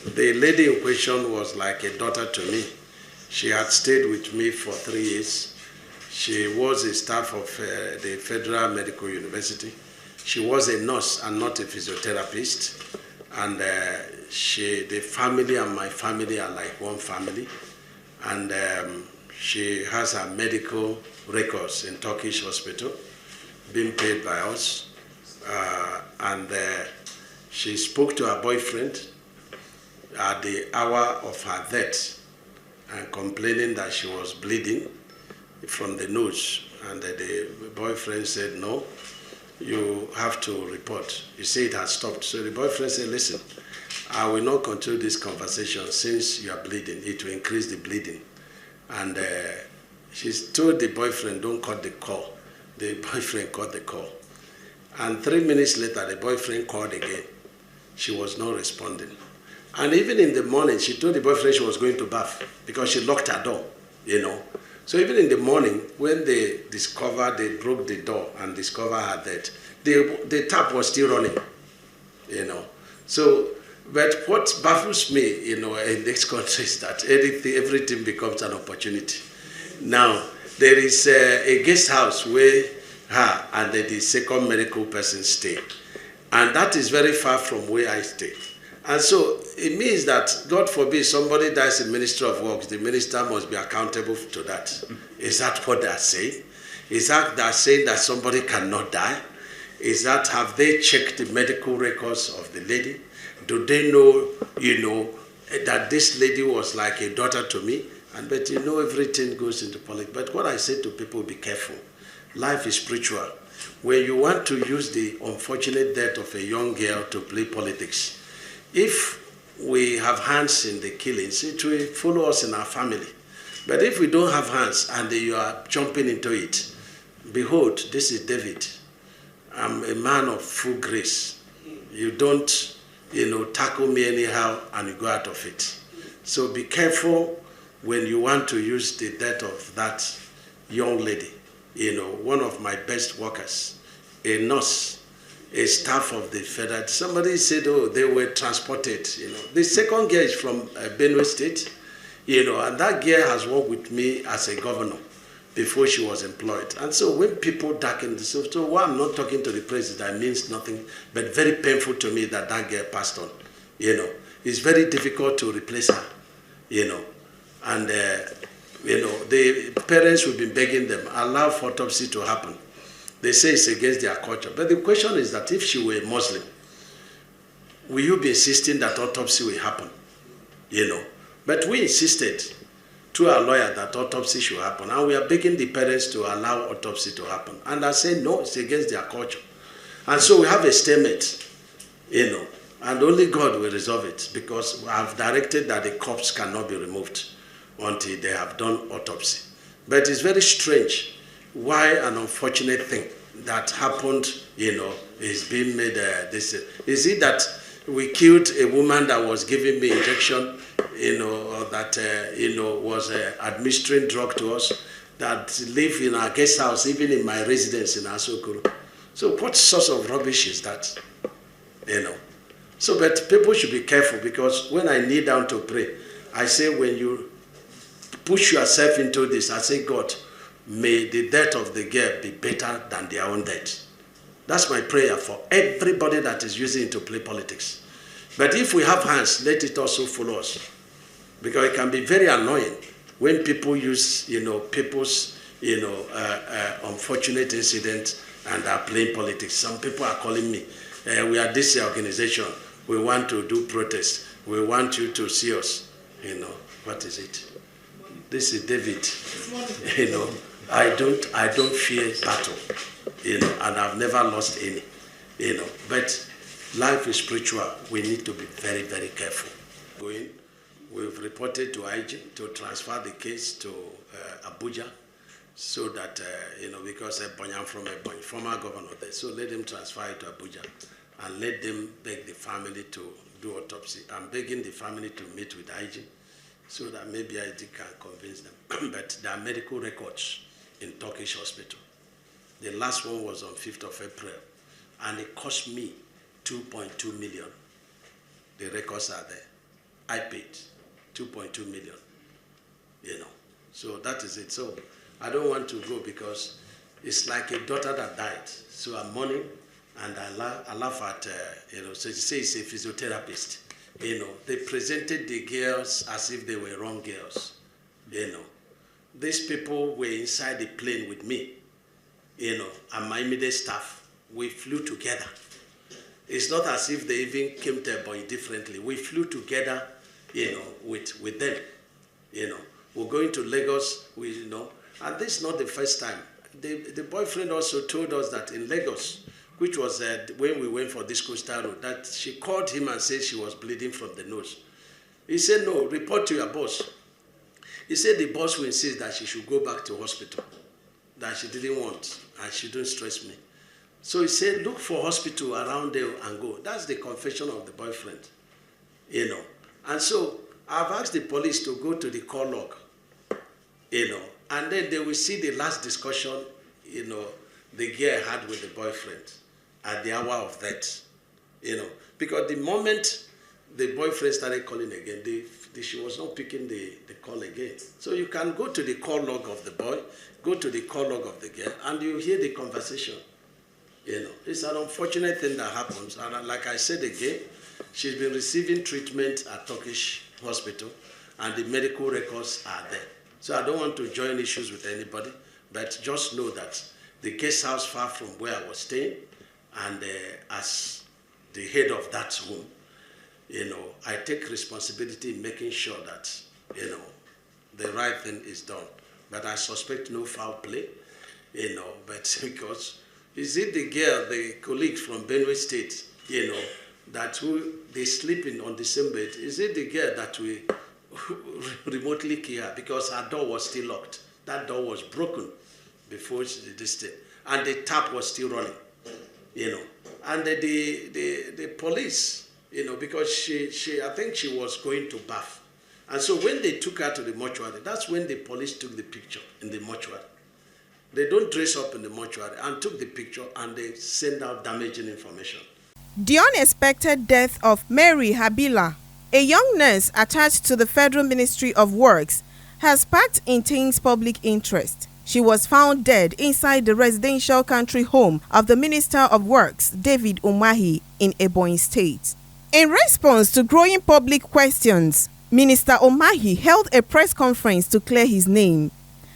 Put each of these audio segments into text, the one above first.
The lady in question was like a daughter to me. She had stayed with me for 3 years. She was a staff of the Federal Medical University. She was a nurse and not a physiotherapist. And the family and my family are like one family. And she has her medical records in Turkish hospital, being paid by us. She spoke to her boyfriend at the hour of her death and complaining that she was bleeding from the nose. And the boyfriend said, no, you have to report. You say it has stopped. So the boyfriend said, listen, I will not continue this conversation since you are bleeding. It will increase the bleeding. And she told the boyfriend, don't cut the call. The boyfriend cut the call. And 3 minutes later, the boyfriend called again. She was not responding. And even in the morning, she told the boyfriend she was going to bath because she locked her door, you know. So even in the morning, when they broke the door and discovered her dead, the tap was still running, you know. So, but what baffles me, you know, in this country is that everything becomes an opportunity. Now, there is a guest house where her and the second medical person stay. And that is very far from where I stay. And so it means that, God forbid, somebody dies in Ministry of Works, the minister must be accountable to that. Is that what they are saying? Is that they are saying that somebody cannot die? Is that, have they checked the medical records of the lady? Do they know, you know, that this lady was like a daughter to me? But you know, everything goes into politics. But what I say to people, be careful. Life is spiritual. When you want to use the unfortunate death of a young girl to play politics, if we have hands in the killings, it will follow us in our family. But if we don't have hands and you are jumping into it, behold, this is David. I'm a man of full grace. You don't, you know, tackle me anyhow and you go out of it. So be careful when you want to use the death of that young lady. You know, one of my best workers, a nurse, a staff of the federal. Somebody said, oh, they were transported, you know. The second girl is from Benue State, you know, and that girl has worked with me as a governor before she was employed. And so when people darken the so why I'm not talking to the president, that means nothing, but very painful to me that that girl passed on, you know. It's very difficult to replace her, you know. And, you know, the parents will be begging them, allow for autopsy to happen. They say it's against their culture. But the question is that if she were a Muslim, will you be insisting that autopsy will happen? You know. But we insisted to our lawyer that autopsy should happen. And we are begging the parents to allow autopsy to happen. And I say, no, it's against their culture. And so we have a stalemate, you know. And only God will resolve it, because I have directed that the corpse cannot be removed until they have done autopsy. But it's very strange why an unfortunate thing that happened, you know, is being made this. Is it that we killed a woman that was giving me injection, you know, or that, you know, was administering drug to us, that live in our guest house, even in my residence in Asokoro? So what sort of rubbish is that, you know? So, but people should be careful, because when I kneel down to pray, I say, when you push yourself into this, I say, God, may the death of the girl be better than their own death. That's my prayer for everybody that is using it to play politics. But if we have hands, let it also follow us. Because it can be very annoying when people use, you know, people's, you know, unfortunate incidents and are playing politics. Some people are calling me, we are this organization, we want to do protest, we want you to see us. You know, what is it? This is David. You know, I don't fear battle, you know, and I've never lost any, you know. But life is spiritual. We need to be very, very careful. We've reported to IG to transfer the case to Abuja, so that, you know, because I'm from a former governor there, so let them transfer it to Abuja and let them beg the family to do autopsy. I'm begging the family to meet with IG so that maybe IG can convince them. But there are medical records in Turkish hospital. The last one was on 5th of April, and it cost me 2.2 million. The records are there. I paid 2.2 million. So that is it. So I don't want to go because it's like a daughter that died. So I'm mourning, and I laugh at, so she says a physiotherapist. They presented the girls as if they were wrong girls. These people were inside the plane with me, and my immediate staff. We flew together. It's not as if they even came to a boy differently. We flew together, with them. We're going to Lagos, and this is not the first time. The boyfriend also told us that in Lagos, which was when we went for this coastal road, that she called him and said she was bleeding from the nose. He said, no, report to your boss. He said the boss will insist that she should go back to hospital, that she didn't want, and she don't stress me. So he said, look for hospital around there and go. That's the confession of the boyfriend, And so I've asked the police to go to the call log, and then they will see the last discussion, the girl had with the boyfriend at the hour of that, because the moment the boyfriend started calling again, she was not picking the call again. So you can go to the call log of the boy, go to the call log of the girl, and you hear the conversation. It's an unfortunate thing that happens. And like I said again, she's been receiving treatment at Turkish hospital, and the medical records are there. So I don't want to join issues with anybody, but just know that the guest house far from where I was staying, and as the head of that home, I take responsibility in making sure that, the right thing is done. But I suspect no foul play, but because, is it the girl, the colleague from Benue State, that who they sleeping on the same bed? Is it the girl that we remotely kill her because her door was still locked? That door was broken before she did this thing, and the tap was still running, And the police, because I think she was going to bath, and so when they took her to the mortuary, that's when the police took the picture in the mortuary. They don't dress up in the mortuary, and took the picture, and they send out damaging information. The unexpected death of Mary Habila, a young nurse attached to the Federal Ministry of Works, has sparked intense public interest. She was found dead inside the residential country home of the Minister of Works, David Umahi, in Ebonyi State. In response to growing public questions, Minister Umahi held a press conference to clear his name.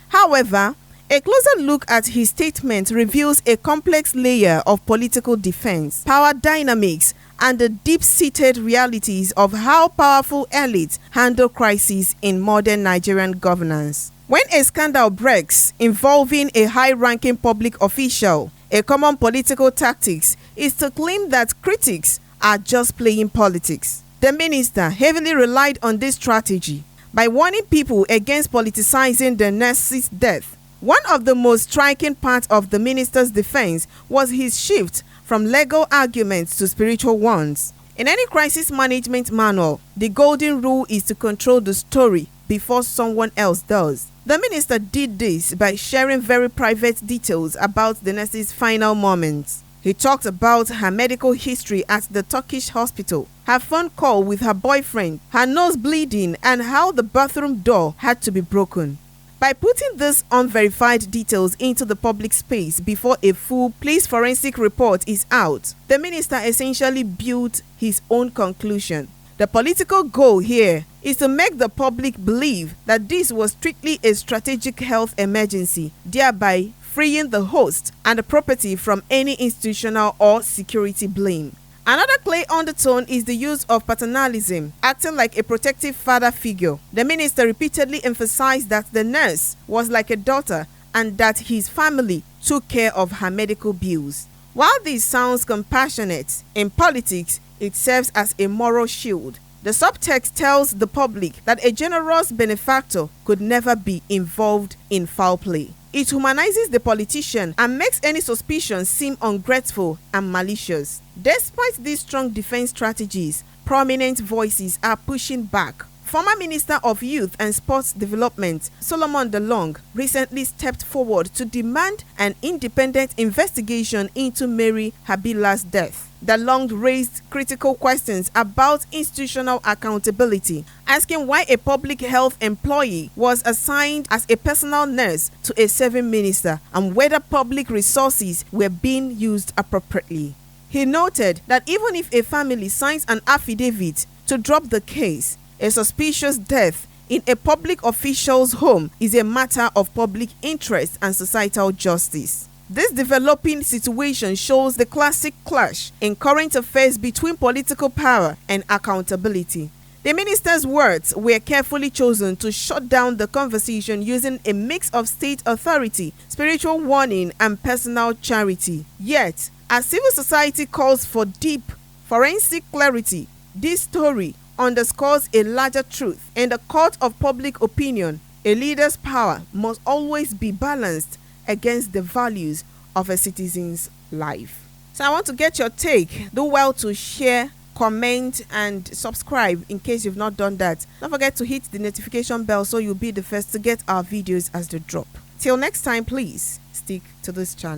However, a closer look at his statement reveals a complex layer of political defense, power dynamics, and the deep-seated realities of how powerful elites handle crises in modern Nigerian governance. When a scandal breaks involving a high-ranking public official, a common political tactic is to claim that critics are just playing politics. The minister heavily relied on this strategy by warning people against politicizing the nurse's death. One of the most striking parts of the minister's defense was his shift from legal arguments to spiritual ones. In any crisis management manual, the golden rule is to control the story before someone else does. The minister did this by sharing very private details about the nurse's final moments. He talked about her medical history at the Turkish hospital, her phone call with her boyfriend, her nose bleeding, and how the bathroom door had to be broken. By putting these unverified details into the public space before a full police forensic report is out, the minister essentially built his own conclusion. The political goal here is to make the public believe that this was strictly a strategic health emergency, thereby freeing the host and the property from any institutional or security blame. Another clear undertone is the use of paternalism, acting like a protective father figure. The minister repeatedly emphasized that the nurse was like a daughter and that his family took care of her medical bills. While this sounds compassionate, in politics, it serves as a moral shield. The subtext tells the public that a generous benefactor could never be involved in foul play. It humanizes the politician and makes any suspicion seem ungrateful and malicious. Despite these strong defense strategies, prominent voices are pushing back. Former Minister of Youth and Sports Development, Solomon Dalong, recently stepped forward to demand an independent investigation into Mary Habila's death. that long raised critical questions about institutional accountability, asking why a public health employee was assigned as a personal nurse to a serving minister and whether public resources were being used appropriately. He noted that even if a family signs an affidavit to drop the case, a suspicious death in a public official's home is a matter of public interest and societal justice. This developing situation shows the classic clash in current affairs between political power and accountability. The minister's words were carefully chosen to shut down the conversation using a mix of state authority, spiritual warning, and personal charity. Yet, as civil society calls for deep forensic clarity, this story underscores a larger truth. In the court of public opinion, a leader's power must always be balanced against the values of a citizen's life. So I want to get your take. Do well to share, comment, and subscribe in case you've not done that. Don't forget to hit the notification bell so you'll be the first to get our videos as they drop. Till next time, please stick to this channel.